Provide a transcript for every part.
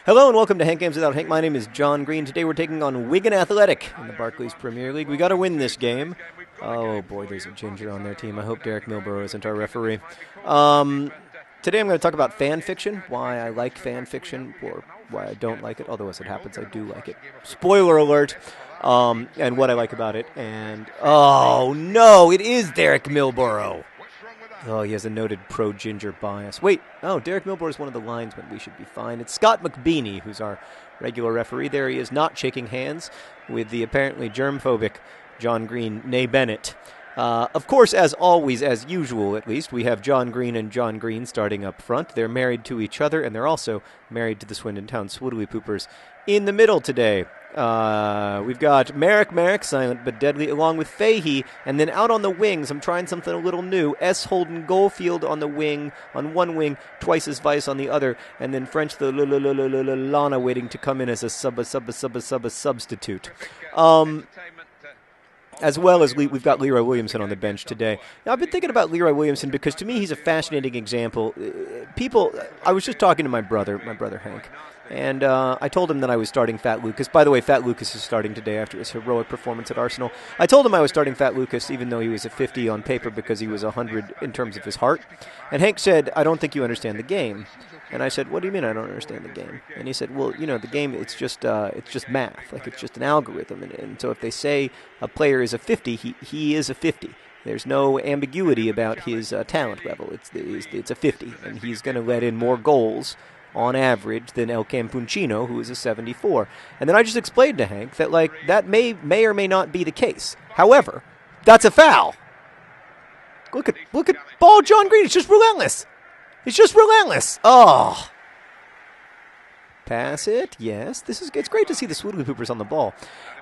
Hello and welcome to Hank Games Without Hank. My name is John Green. Today we're taking on Wigan Athletic in the Barclays Premier League. We got to win this game. Oh boy, there's a ginger on their team. I hope Derek Milborough isn't our referee. Today I'm going to talk about fan fiction, why I like fan fiction, or why I don't like it, although as it happens I do like it. Spoiler alert. And what I like about it. And, oh no, it is Derek Milborough. Oh, he has a noted pro-ginger bias. Wait, Derek Milborough is one of the linesmen. We should be fine. It's Scott McBeanie, who's our regular referee. There he is, not shaking hands with the apparently germ-phobic John Green, nay Bennett. Of course, as always, as usual at least, we have John Green and John Green starting up front. They're married to each other, and they're also married to the Swindon Town Swoodilypoopers in the middle today. We've got Merrick, silent but deadly, along with Fahey, and then out on the wings, I'm trying something a little new. S. Holden Goldfield on the wing, on one wing, twice as Vice on the other, and then French the Lana waiting to come in as a substitute. As well as we've got Leroy Williamson on the bench today. Now, I've been thinking about Leroy Williamson because to me he's a fascinating example. I was just talking to my brother Hank, and I told him that I was starting Fat Lucas. By the way, Fat Lucas is starting today after his heroic performance at Arsenal. I told him I was starting Fat Lucas even though he was a 50 on paper because he was 100 in terms of his heart. And Hank said, "I don't think you understand the game." And I said, "What do you mean I don't understand the game?" And he said, "Well, the game, it's just math. Like, it's just an algorithm. And so if they say a player is a 50, he is a 50. There's no ambiguity about his talent level. It's a 50. And he's going to let in more goals on average than El Campuncino, who is a 74. And then I just explained to Hank that, like, that may or may not be the case. However, that's a foul. Look at ball John Green. It's just relentless. It's just relentless. Oh. Pass it. Yes. It's great to see the Swoodilypoopers on the ball.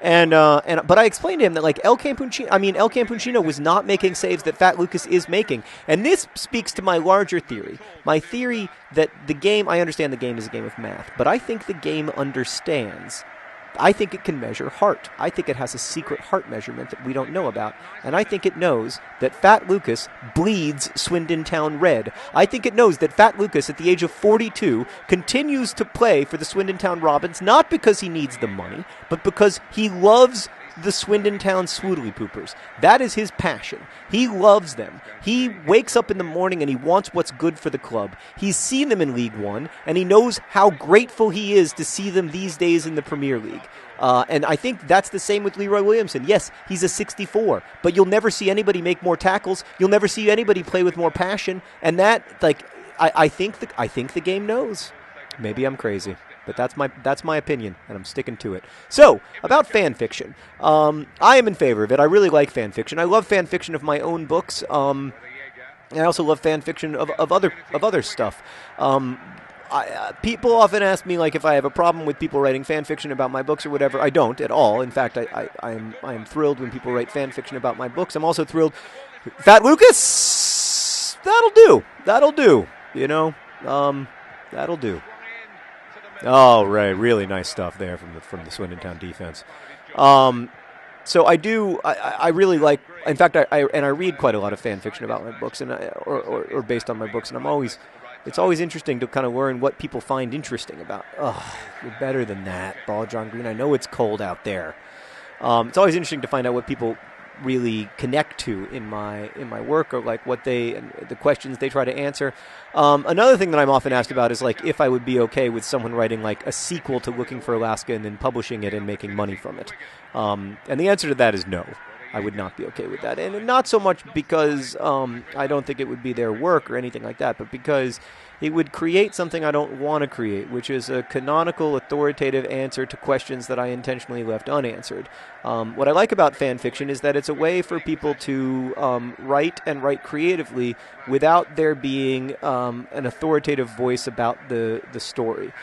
But I explained to him that, like, El Campuncino was not making saves that Fat Lucas is making. And this speaks to my larger theory. My theory that I understand the game is a game of math, but I think the game understands. I think it can measure heart. I think it has a secret heart measurement that we don't know about. And I think it knows that Fat Lucas bleeds Swindon Town red. I think it knows that Fat Lucas, at the age of 42, continues to play for the Swindon Town Robins, not because he needs the money, but because he loves the Swindon Town Swoodilypoopers. That is his passion. He loves them. He wakes up in the morning and he wants what's good for the club. He's seen them in League One, and he knows how grateful he is to see them these days in the Premier League. And I think that's the same with Leroy Williamson. Yes, he's a 64, but you'll never see anybody make more tackles. You'll never see anybody play with more passion. And that, like, I think the game knows. Maybe I'm crazy. But that's my opinion, and I'm sticking to it. So, about fan fiction. I am in favor of it. I really like fan fiction. I love fan fiction of my own books. I also love fan fiction of other stuff. People often ask me, like, if I have a problem with people writing fan fiction about my books or whatever. I don't at all. In fact, I am thrilled when people write fan fiction about my books. I'm also thrilled. Fat Lucas, that'll do. That'll do. That'll do. Oh, right. Really nice stuff there from the Swindon Town defense. So I really like, in fact, I read quite a lot of fan fiction about my books or based on my books, and it's always interesting to kind of learn what people find interesting about. Oh, you're better than that, Ball John Green. I know it's cold out there. It's always interesting to find out what people really connect to in my work, or like the questions they try to answer. Another thing that I'm often asked about is, like, if I would be okay with someone writing, like, a sequel to Looking for Alaska and then publishing it and making money from it. And the answer to that is no. I would not be okay with that. And not so much because I don't think it would be their work or anything like that, but because it would create something I don't want to create, which is a canonical, authoritative answer to questions that I intentionally left unanswered. What I like about fan fiction is that it's a way for people to write creatively without there being an authoritative voice about the story.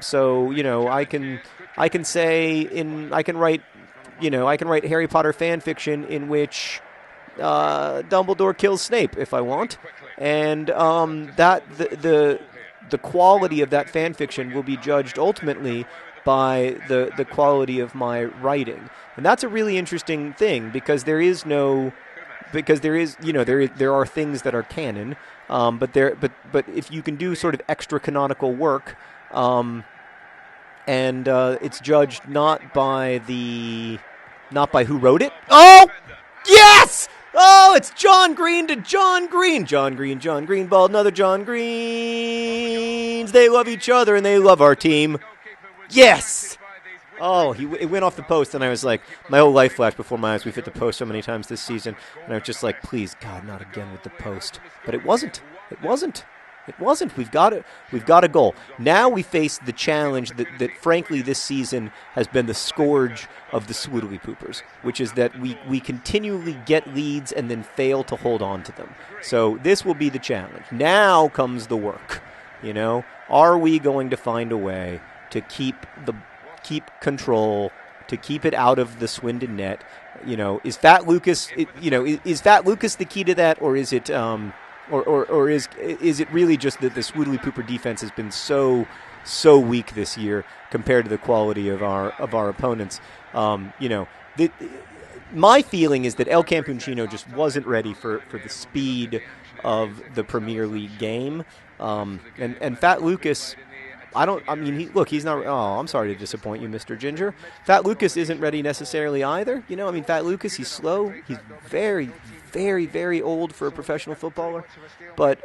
So I can write Harry Potter fan fiction in which Dumbledore kills Snape if I want, and that the quality of that fan fiction will be judged ultimately by the quality of my writing, and that's a really interesting thing because there are things that are canon, but if you can do sort of extra canonical work. and it's judged not by who wrote it. Oh, yes! Oh, it's John Green to John Green. John Green, ball, another John Greens. They love each other, and they love our team. Yes! Oh, it went off the post, and I was like, my whole life flashed before my eyes. We've hit the post so many times this season, and I was just like, please, God, not again with the post. But it wasn't. It wasn't. We've got it. We've got a goal. Now we face the challenge that frankly, this season has been the scourge of the Swoodilypoopers, which is that we continually get leads and then fail to hold on to them. So this will be the challenge. Now comes the work. Are we going to find a way to keep control, to keep it out of the Swindon net? Is Fat Lucas? Is Fat Lucas the key to that, or is it? Or is it really just that the Swoodilypooper defense has been so weak this year compared to the quality of our opponents? My feeling is that El Campuchino just wasn't ready for the speed of the Premier League game, and Fat Lucas. He's not. Oh, I'm sorry to disappoint you, Mr. Ginger. Fat Lucas isn't ready necessarily either. Fat Lucas, he's slow. He's very, very, very old for a professional footballer. But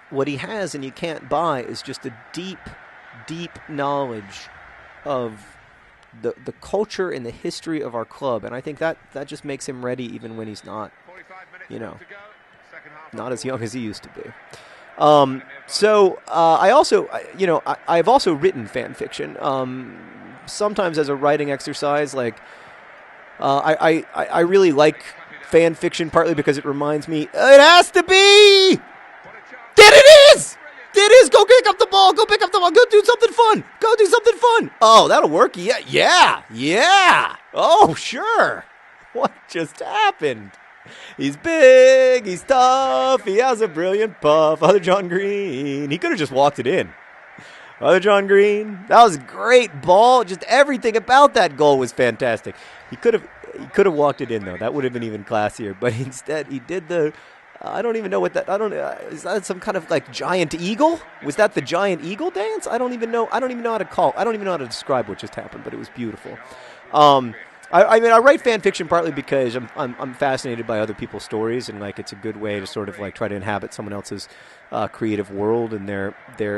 what he has and you can't buy is just a deep, deep knowledge of the culture and the history of our club. And I think that just makes him ready even when he's not, not as young as he used to be. I've also written fan fiction. Sometimes as a writing exercise, I really like fan fiction partly because it reminds me it has to be. That it is. Go pick up the ball. Go do something fun. Oh, that'll work. Yeah. Oh, sure. What just happened? He's big, he's tough, he has a brilliant puff. Other John Green. He could have just walked it in. Other John Green. That was a great ball. Just everything about that goal was fantastic. He could have walked it in, though. That would have been even classier. But instead, he did the... I don't even know what that... is that some kind of, giant eagle? Was that the giant eagle dance? I don't even know how to call. I don't even know how to describe what just happened, but it was beautiful. I write fan fiction partly because I'm fascinated by other people's stories, and it's a good way to sort of try to inhabit someone else's creative world and their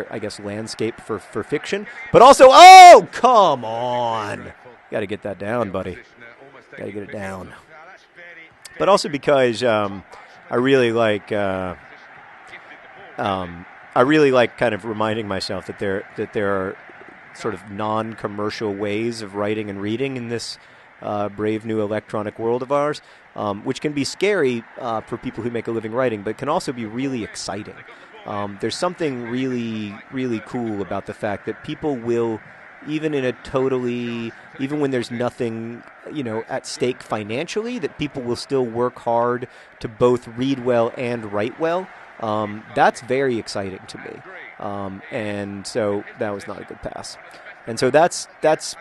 I guess landscape for fiction. But also, oh come on, got to get that down, buddy. Got to get it down. But also because I really like kind of reminding myself that there are sort of non-commercial ways of writing and reading in this. Brave new electronic world of ours, which can be scary for people who make a living writing, but can also be really exciting. There's something really, really cool about the fact that people will, even when there's nothing, at stake financially, that people will still work hard to both read well and write well. That's very exciting to me. And so that was not a good pass. And so that's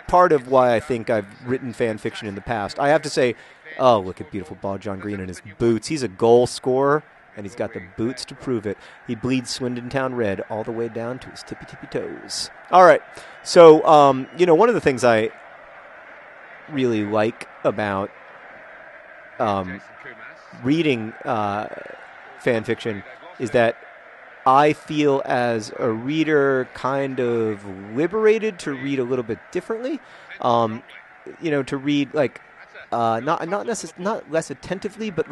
part of why I think I've written fan fiction in the past. I have to say, oh, look at beautiful ball, John Green in his boots. He's a goal scorer, and he's got the boots to prove it. He bleeds Swindon Town red all the way down to his tippy-tippy toes. All right. So, one of the things I really like about reading fan fiction is that I feel as a reader kind of liberated to read a little bit differently, to read not less attentively, but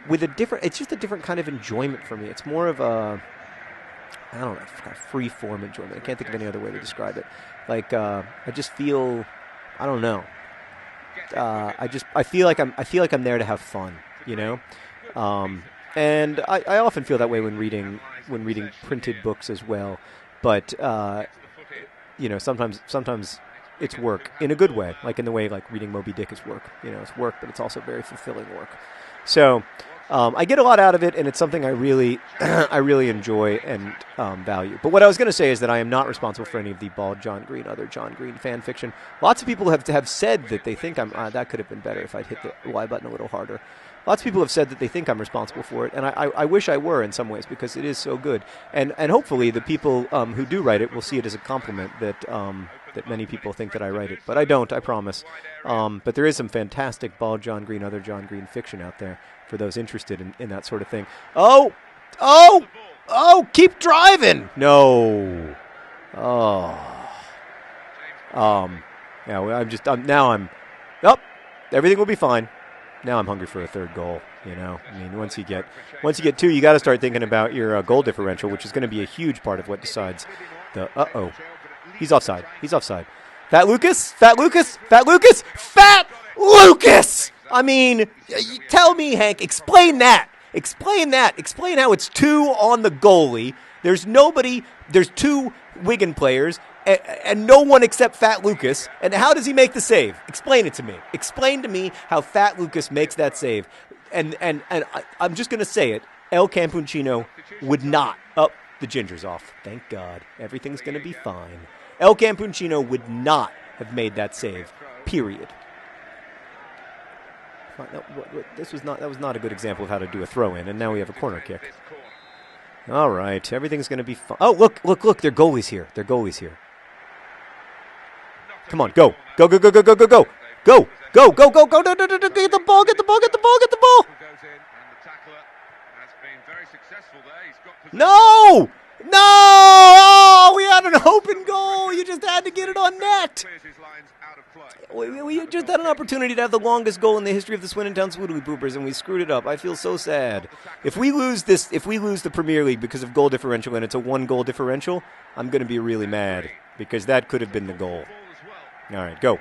with a different. It's just a different kind of enjoyment for me. It's more of a, I don't know, kind of free form enjoyment. I can't think of any other way to describe it. I just feel, I don't know. I feel like I'm there to have fun, and I often feel that way when reading printed books as well, but sometimes it's work in a good way, in the way reading Moby Dick is work. It's work, but it's also very fulfilling work. So I get a lot out of it, and it's something I really I really enjoy and value. But what I was going to say is that I am not responsible for any of the bald John Green, other John Green fan fiction. Lots of people have said that they think that could have been better if I'd hit the Y button a little harder. Lots of people have said that they think I'm responsible for it, and I wish I were in some ways because it is so good. And hopefully the people who do write it will see it as a compliment that many people think that I write it. But I don't, I promise. But there is some fantastic Bald John Green, other John Green fiction out there for those interested in that sort of thing. Oh, keep driving. No. Everything will be fine. Now I'm hungry for a third goal, I mean, once you get two, you got to start thinking about your goal differential, which is going to be a huge part of what decides the He's offside. Fat Lucas. I mean, tell me, Hank, explain that. Explain how it's 2 on the goalie. There's two Wigan players and no one except Fat Lucas. And how does he make the save? Explain it to me. Explain to me how Fat Lucas makes that save. And I'm just going to say it. El Campuccino would not. Oh, the ginger's off. Thank God. Everything's going to be fine. El Campuccino would not have made that save. Period. That was not a good example of how to do a throw-in, and now we have a corner kick. All right, everything's going to be fine. Oh, look, their goalie's here. Come on, go. Go. Get the ball. No! Oh, we had an open goal. You just had to get it on net. We just had an opportunity to have the longest goal in the history of the Swindon Town Swoodilypoopers, and we screwed it up. I feel so sad. If we lose the Premier League because of goal differential and it's a 1-goal differential, I'm going to be really mad because that could have been the goal. All right, go,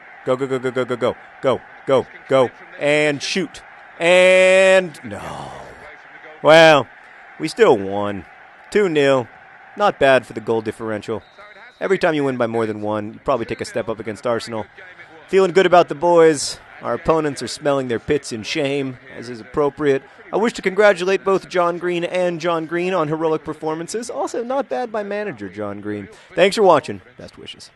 and shoot. And no. Well, we still won. 2-0. Not bad for the goal differential. Every time you win by more than 1, you probably take a step up against Arsenal. Feeling good about the boys. Our opponents are smelling their pits in shame, as is appropriate. I wish to congratulate both John Green and John Green on heroic performances. Also, not bad by manager John Green. Thanks for watching. Best wishes.